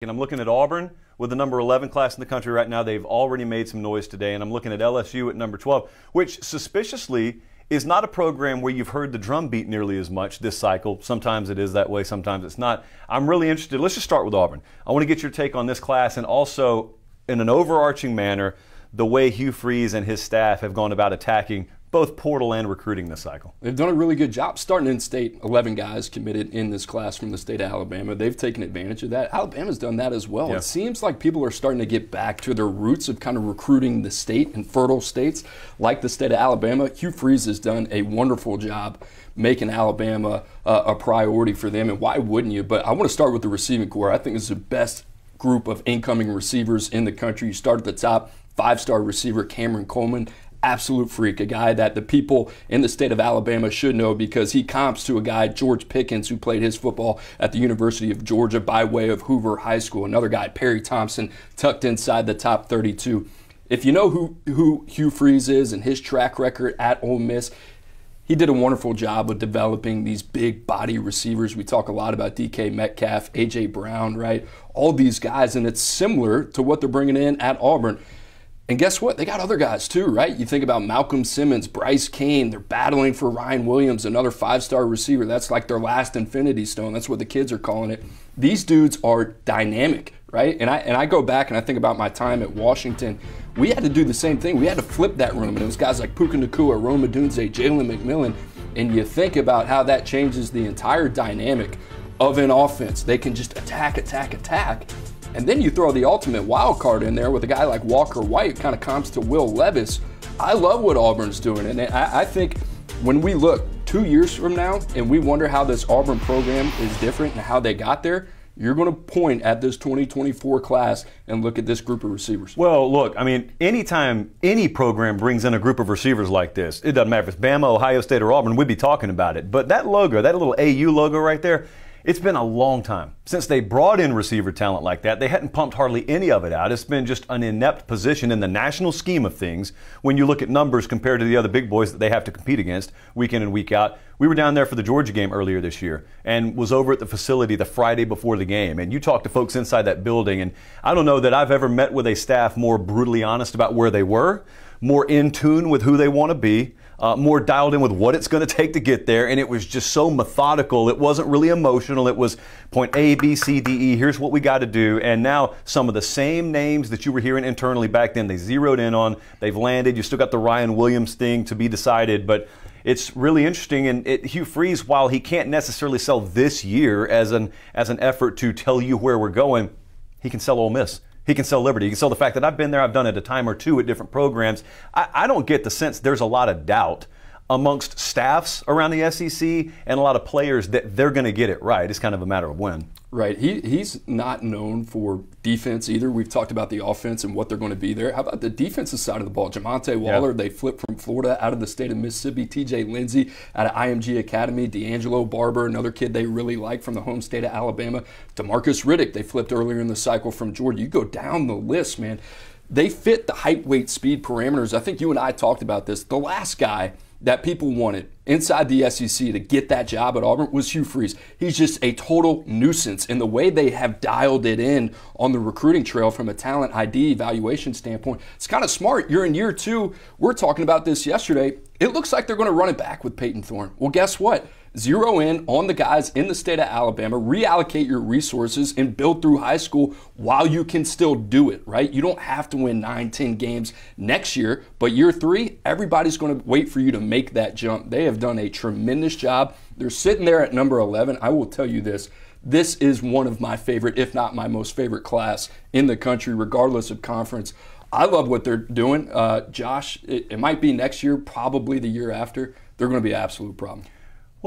And I'm looking at Auburn with the number 11 class in the country right now. They've already made some noise today. And I'm looking at LSU at number 12, which suspiciously is not a program where you've heard the drum beat nearly as much this cycle. Sometimes it is that way, sometimes it's not. I'm really interested. Let's just start with Auburn. I want to get your take on this class and also, in an overarching manner, the way Hugh and his staff have gone about attacking both portal and recruiting this cycle. They've done a really good job. Starting in state, 11 guys committed in this class from the state of Alabama. They've taken advantage of that. Alabama's done that as well. Yeah. It seems like people are starting to get back to their roots of kind of recruiting the state and fertile states like the state of Alabama. Hugh has done a wonderful job making Alabama a priority for them, and why wouldn't you? But I want to start with the receiving corps. I think it's the best group of incoming receivers in the country. You start at the top, 5-star receiver Coleman. Absolute freak, a guy that the people in the state of Alabama should know because he comps to a guy, George Pickens, who played his football at the University of Georgia by way of Hoover High School. Another guy, Thompson, tucked inside the top 32. If you know who Hugh is and his track record at Ole Miss, he did a wonderful job of developing these big body receivers. We talk a lot about DK Metcalf, A.J. Brown, right? All these guys, and it's similar to what they're bringing in at Auburn. And guess what? They got other guys too, right? You think about Malcolm Simmons, Bryce Cain. They're battling for Ryan Williams, another 5-star receiver. That's like their last infinity stone. That's what the kids are calling it. These dudes are dynamic, right? And I go back and I think about my time at Washington. We had to do the same thing. We had to flip that room. And it was guys like Puka Nacua, Rome Odunze, Jalen McMillan. And you think about how that changes the entire dynamic of an offense. They can just attack, attack, attack. And then you throw the ultimate wild card in there with a guy like Walker White, kind of comps to Will Levis. I love what Auburn's doing. And I think when we look 2 years from now and we wonder how this Auburn program is different and how they got there, you're going to point at this 2024 class and look at this group of receivers. Well, look, I mean, anytime any program brings in a group of receivers like this, it doesn't matter if it's Bama, Ohio State, or Auburn, we'd be talking about it. But that logo, that little AU logo right there, it's been a long time since they brought in receiver talent like that. They hadn't pumped hardly any of it out. It's been just an inept position in the national scheme of things when you look at numbers compared to the other big boys that they have to compete against week in and week out. We were down there for the Georgia game earlier this year and was over at the facility the Friday before the game. And you talk to folks inside that building, and I don't know that I've ever met with a staff more brutally honest about where they were, more in tune with who they want to be, more dialed in with what it's going to take to get there, and it was just so methodical. It wasn't really emotional. It was point A, B, C, D, E, here's what we got to do. And now some of the same names that you were hearing internally back then, they zeroed in on, they've landed. You still got the Ryan Williams thing to be decided, but it's really interesting. And Hugh while he can't necessarily sell this year as an effort to tell you where we're going, he can sell Ole Miss. He can sell Liberty. He can sell the fact that I've been there, I've done it a time or two at different programs. I don't get the sense there's a lot of doubt amongst staffs around the SEC and a lot of players that they're going to get it right. It's kind of a matter of when. Right. He's not known for defense either. We've talked about the offense and what they're going to be there. How about the defensive side of the ball? Jamonte Waller, they flipped from Florida out of the state of Mississippi. TJ Lindsey out of IMG Academy. D'Angelo Barber, another kid they really like from the home state of Alabama. DeMarcus Riddick, they flipped earlier in the cycle from Georgia. You go down the list, man. They fit the height, weight, speed parameters. I think you and I talked about this. The last guy that people wanted inside the SEC to get that job at Auburn was Hugh He's just a total nuisance. And the way they have dialed it in on the recruiting trail from a talent ID evaluation standpoint, it's kind of smart. You're in year 2. We're talking about this yesterday. It looks like they're going to run it back with Peyton Thorne. Well, guess what? Zero in on the guys in the state of Alabama, reallocate your resources, and build through high school while you can still do it, right? You don't have to win 9-10 games next year, but year 3, everybody's going to wait for you to make that jump. They have done a tremendous job. They're sitting there at number 11. I will tell you this. This is one of my favorite, if not my most favorite class in the country, regardless of conference. I love what they're doing. Josh, it might be next year, probably the year after. They're going to be an absolute problem.